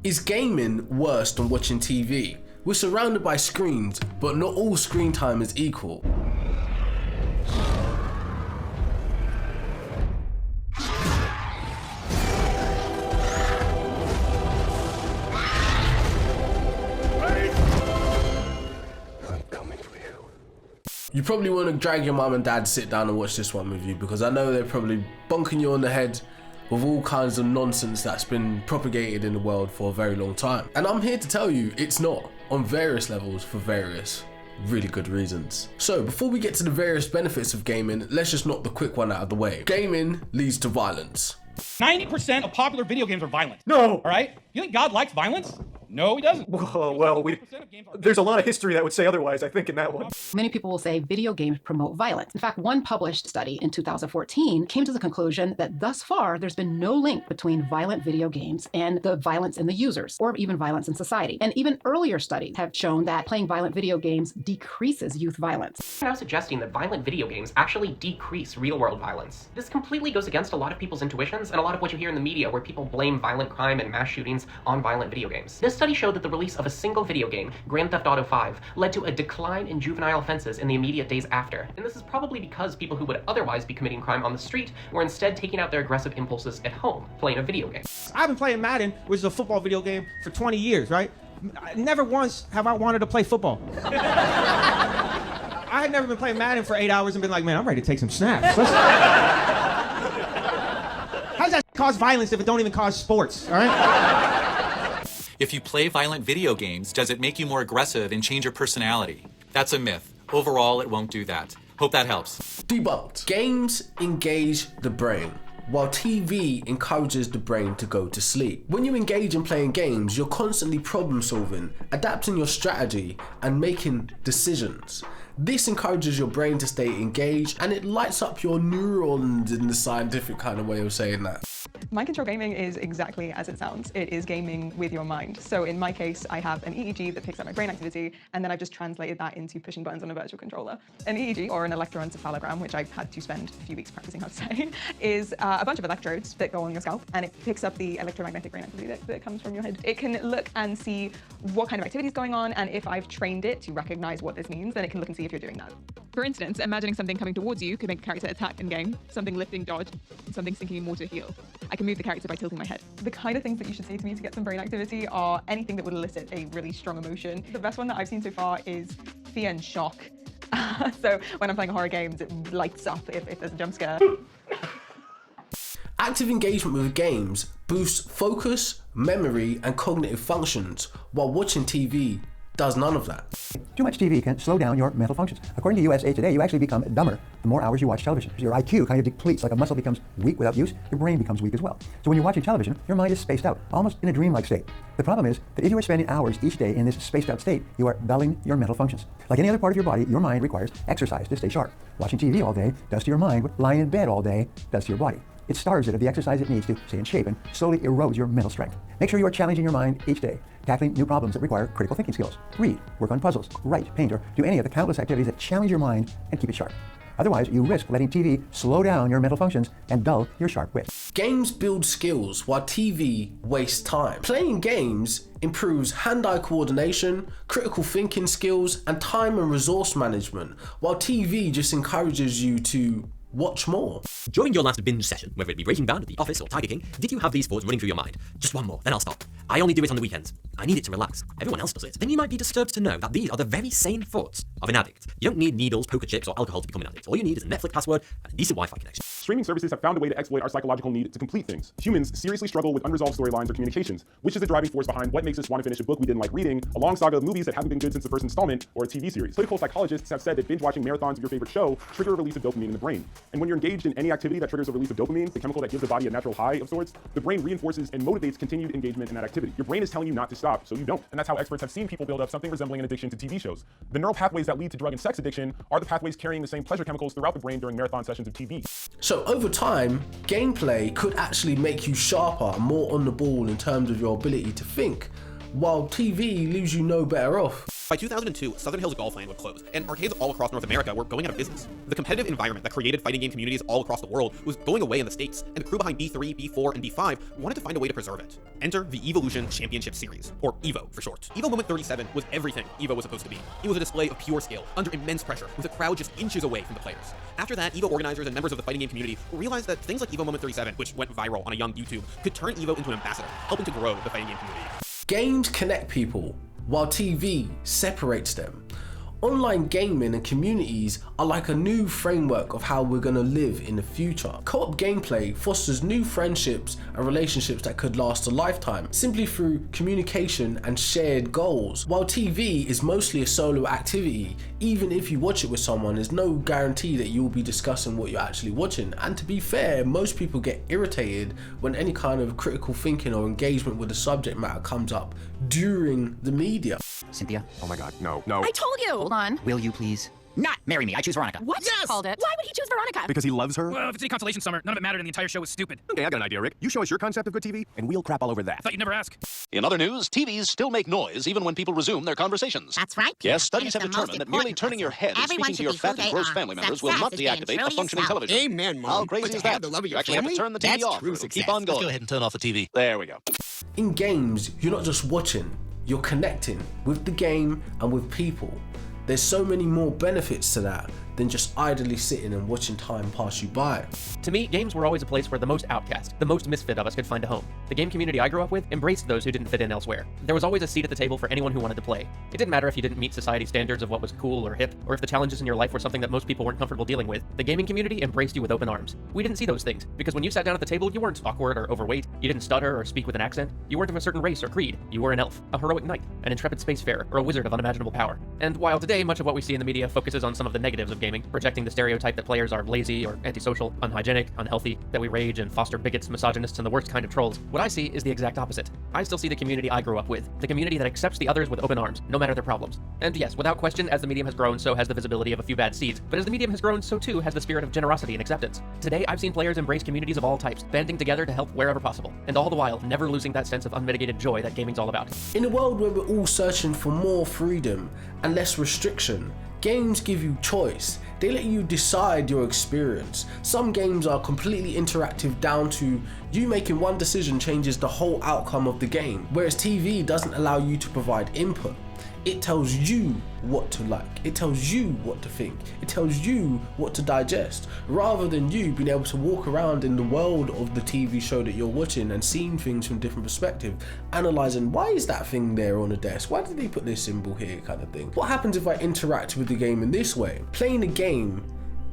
Is gaming worse than watching TV? We're surrounded by screens, but not all screen time is equal. You probably want to drag your mum and dad to sit down and watch this one with you, because I know they're probably bonking you on the head with all kinds of nonsense that's been propagated in the world for a very long time. And I'm here to tell you it's not, on various levels, for various really good reasons. So before we get to the various benefits of gaming, let's just knock the quick one out of the way. Gaming leads to violence. 90% of popular video games are violent. No! All right? You think God likes violence? No, he doesn't. Well, there's a lot of history that would say otherwise, I think, in that one. Many people will say video games promote violence. In fact, one published study in 2014 came to the conclusion that thus far, there's been no link between violent video games and the violence in the users, or even violence in society. And even earlier studies have shown that playing violent video games decreases youth violence. Now suggesting that violent video games actually decrease real-world violence. This completely goes against a lot of people's intuitions and a lot of what you hear in the media where people blame violent crime and mass shootings on violent video games. This study showed that the release of a single video game, Grand Theft Auto 5, led to a decline in juvenile offenses in the immediate days after. And this is probably because people who would otherwise be committing crime on the street were instead taking out their aggressive impulses at home, playing a video game. I've been playing Madden, which is a football video game, for 20 years, right? Never once have I wanted to play football. I had never been playing Madden for 8 hours and been like, man, I'm ready to take some snaps. How does that cause violence if it don't even cause sports, all right? If you play violent video games, does it make you more aggressive and change your personality? That's a myth. Overall, it won't do that. Hope that helps. Debunked. Games engage the brain, while TV encourages the brain to go to sleep. When you engage in playing games, you're constantly problem solving, adapting your strategy, and making decisions. This encourages your brain to stay engaged, and it lights up your neurons in the scientific kind of way of saying that. Mind control gaming is exactly as it sounds. It is gaming with your mind. So in my case, I have an EEG that picks up my brain activity, and then I've just translated that into pushing buttons on a virtual controller. An EEG, or an electroencephalogram, which I've had to spend a few weeks practicing how to say, is a bunch of electrodes that go on your scalp, and it picks up the electromagnetic brain activity that comes from your head. It can look and see what kind of activity is going on, and if I've trained it to recognize what this means, then it can look and see if you're doing that. For instance, imagining something coming towards you could make a character attack in game, something lifting dodge, and something sinking in water heal. I can move the character by tilting my head. The kind of things that you should say to me to get some brain activity are anything that would elicit a really strong emotion. The best one that I've seen so far is fear and shock. So when I'm playing horror games, it lights up if there's a jump scare. Active engagement with games boosts focus, memory, and cognitive functions, while watching TV does none of that. Too much TV can slow down your mental functions. According to USA Today, you actually become dumber the more hours you watch television. Your IQ kind of depletes, like a muscle becomes weak without use, your brain becomes weak as well. So when you're watching television, your mind is spaced out, almost in a dreamlike state. The problem is that if you are spending hours each day in this spaced out state, you are dulling your mental functions. Like any other part of your body, your mind requires exercise to stay sharp. Watching TV all day does to your mind what lying in bed all day does to your body. It starves it of the exercise it needs to stay in shape and slowly erodes your mental strength. Make sure you are challenging your mind each day, tackling new problems that require critical thinking skills. Read, work on puzzles, write, paint, or do any of the countless activities that challenge your mind and keep it sharp. Otherwise, you risk letting TV slow down your mental functions and dull your sharp wit. Games build skills while TV wastes time. Playing games improves hand-eye coordination, critical thinking skills, and time and resource management, while TV just encourages you to watch more. During your last binge session, whether it be Breaking Bad, The Office, or Tiger King, did you have these thoughts running through your mind? Just one more, then I'll stop. I only do it on the weekends. I need it to relax. Everyone else does it. Then you might be disturbed to know that these are the very same thoughts of an addict. You don't need needles, poker chips, or alcohol to become an addict. All you need is a Netflix password and a decent Wi-Fi connection. Streaming services have found a way to exploit our psychological need to complete things. Humans seriously struggle with unresolved storylines or communications, which is the driving force behind what makes us want to finish a book we didn't like reading, a long saga of movies that haven't been good since the first installment, or a TV series. Political psychologists have said that binge-watching marathons of your favorite show trigger a release of dopamine in the brain. And when you're engaged in any activity that triggers a release of dopamine, the chemical that gives the body a natural high of sorts, the brain reinforces and motivates continued engagement in that activity. Your brain is telling you not to stop, so you don't. And that's how experts have seen people build up something resembling an addiction to TV shows. The neural pathways that lead to drug and sex addiction are the pathways carrying the same pleasure chemicals throughout the brain during marathon sessions of TV. So over time, gameplay could actually make you sharper and more on the ball in terms of your ability to think, while TV leaves you no better off. By 2002, Southern Hills Golfland would close, and arcades all across North America were going out of business. The competitive environment that created fighting game communities all across the world was going away in the States, and the crew behind B3, B4, and B5 wanted to find a way to preserve it. Enter the Evolution Championship Series, or EVO for short. EVO Moment 37 was everything EVO was supposed to be. It was a display of pure skill, under immense pressure, with a crowd just inches away from the players. After that, EVO organizers and members of the fighting game community realized that things like EVO Moment 37, which went viral on a young YouTube, could turn EVO into an ambassador, helping to grow the fighting game community. Games connect people, while TV separates them. Online gaming and communities are like a new framework of how we're going to live in the future. Co-op gameplay fosters new friendships and relationships that could last a lifetime, simply through communication and shared goals. While TV is mostly a solo activity, even if you watch it with someone, there's no guarantee that you'll be discussing what you're actually watching. And to be fair, most people get irritated when any kind of critical thinking or engagement with the subject matter comes up during the media. Cynthia? Oh my god, no. I told you! Hold on. Will you please not marry me? I choose Veronica. What? Yes! Called it. Why would he choose Veronica? Because he loves her? Well, if it's any consolation, Summer, none of it mattered and the entire show was stupid. Okay, I got an idea, Rick. You show us your concept of good TV, and we'll crap all over that. I thought you'd never ask. In other news, TVs still make noise even when people resume their conversations. That's right. Yes, studies have determined that merely turning your head and speaking to your fat and gross family members will not deactivate a functioning television. Amen, Mom. How crazy is that? You actually have to turn the TV off. It'll keep on going. Let's go ahead and turn off the TV. There we go. In games, you're not just watching, you're connecting with the game and with people. There's so many more benefits to that than just idly sitting and watching time pass you by. To me, games were always a place where the most outcast, the most misfit of us could find a home. The game community I grew up with embraced those who didn't fit in elsewhere. There was always a seat at the table for anyone who wanted to play. It didn't matter if you didn't meet society standards of what was cool or hip, or if the challenges in your life were something that most people weren't comfortable dealing with. The gaming community embraced you with open arms. We didn't see those things, because when you sat down at the table, you weren't awkward or overweight, you didn't stutter or speak with an accent, you weren't of a certain race or creed, you were an elf, a heroic knight, an intrepid spacefarer, or a wizard of unimaginable power. And while today much of what we see in the media focuses on some of the negatives of gaming, projecting the stereotype that players are lazy or antisocial, unhygienic, unhealthy, that we rage and foster bigots, misogynists, and the worst kind of trolls, what I see is the exact opposite. I still see the community I grew up with, the community that accepts the others with open arms, no matter their problems. And yes, without question, as the medium has grown, so has the visibility of a few bad seeds, but as the medium has grown, so too has the spirit of generosity and acceptance. Today, I've seen players embrace communities of all types, banding together to help wherever possible, and all the while never losing that sense of unmitigated joy that gaming's all about. In a world where we're all searching for more freedom and less restriction, games give you choice. They let you decide your experience. Some games are completely interactive down to you making one decision changes the whole outcome of the game, whereas TV doesn't allow you to provide input. It tells you what to like, it tells you what to think, it tells you what to digest, rather than you being able to walk around in the world of the TV show that you're watching and seeing things from different perspectives, analysing why is that thing there on the desk, why did they put this symbol here, kind of thing. What happens if I interact with the game in this way? Playing a game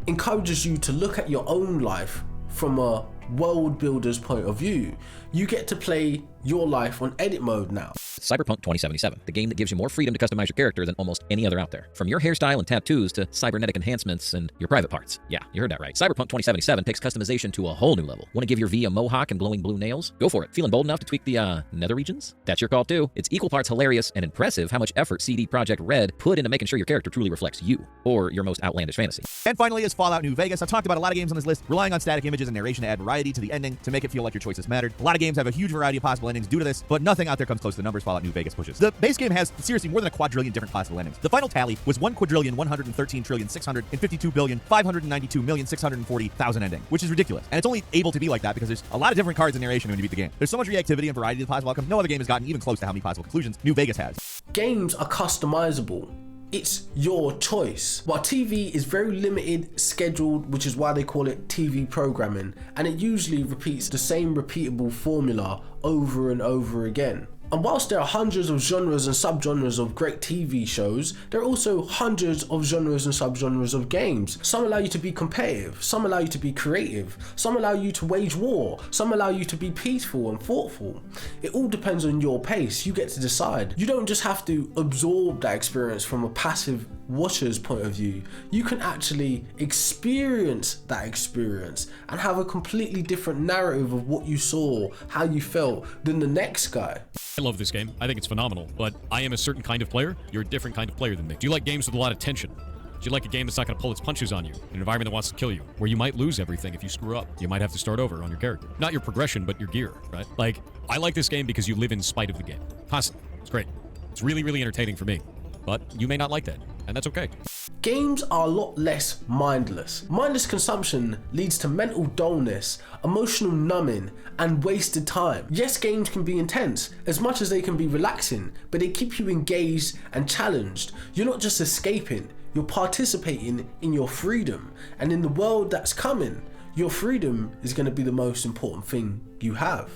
encourages you to look at your own life from a world builder's point of view. You get to play your life on edit mode now. Cyberpunk 2077, the game that gives you more freedom to customize your character than almost any other out there. From your hairstyle and tattoos to cybernetic enhancements and your private parts. Yeah, you heard that right. Cyberpunk 2077 takes customization to a whole new level. Want to give your V a mohawk and glowing blue nails? Go for it. Feeling bold enough to tweak the, nether regions? That's your call too. It's equal parts hilarious and impressive how much effort CD Projekt Red put into making sure your character truly reflects you, or your most outlandish fantasy. And finally is Fallout New Vegas. I've talked about a lot of games on this list, relying on static images and narration to add variety to the ending to make it feel like your choices mattered. A lot of games have a huge variety of possible endings due to this, but nothing out there comes close to the numbers Fallout New Vegas pushes. The base game has seriously more than a quadrillion different possible endings. The final tally was 1,113,652,592,640,000 ending, which is ridiculous. And it's only able to be like that because there's a lot of different cards and narration when you beat the game. There's so much reactivity and variety to the possible outcome. No other game has gotten even close to how many possible conclusions New Vegas has. Games are customizable. It's your choice. While TV is very limited, scheduled, which is why they call it TV programming, and it usually repeats the same repeatable formula over and over again. And whilst there are hundreds of genres and subgenres of great TV shows, there are also hundreds of genres and subgenres of games. Some allow you to be competitive, some allow you to be creative, some allow you to wage war, some allow you to be peaceful and thoughtful. It all depends on your pace, you get to decide. You don't just have to absorb that experience from a passive watcher's point of view. You can actually experience that experience and have a completely different narrative of what you saw, how you felt, than the next guy. I love this game. I think it's phenomenal, but I am a certain kind of player. You're a different kind of player than me. Do you like games with a lot of tension? Do you like a game that's not going to pull its punches on you? An environment that wants to kill you, where you might lose everything if you screw up. You might have to start over on your character. Not your progression, but your gear, right? Like, I like this game because you live in spite of the game. Constantly. It's great. It's really, really entertaining for me. But you may not like that, and that's okay. Games are a lot less mindless. Mindless consumption leads to mental dullness, emotional numbing, and wasted time. Yes, games can be intense as much as they can be relaxing, but they keep you engaged and challenged. You're not just escaping, you're participating in your freedom. And in the world that's coming, your freedom is going to be the most important thing you have.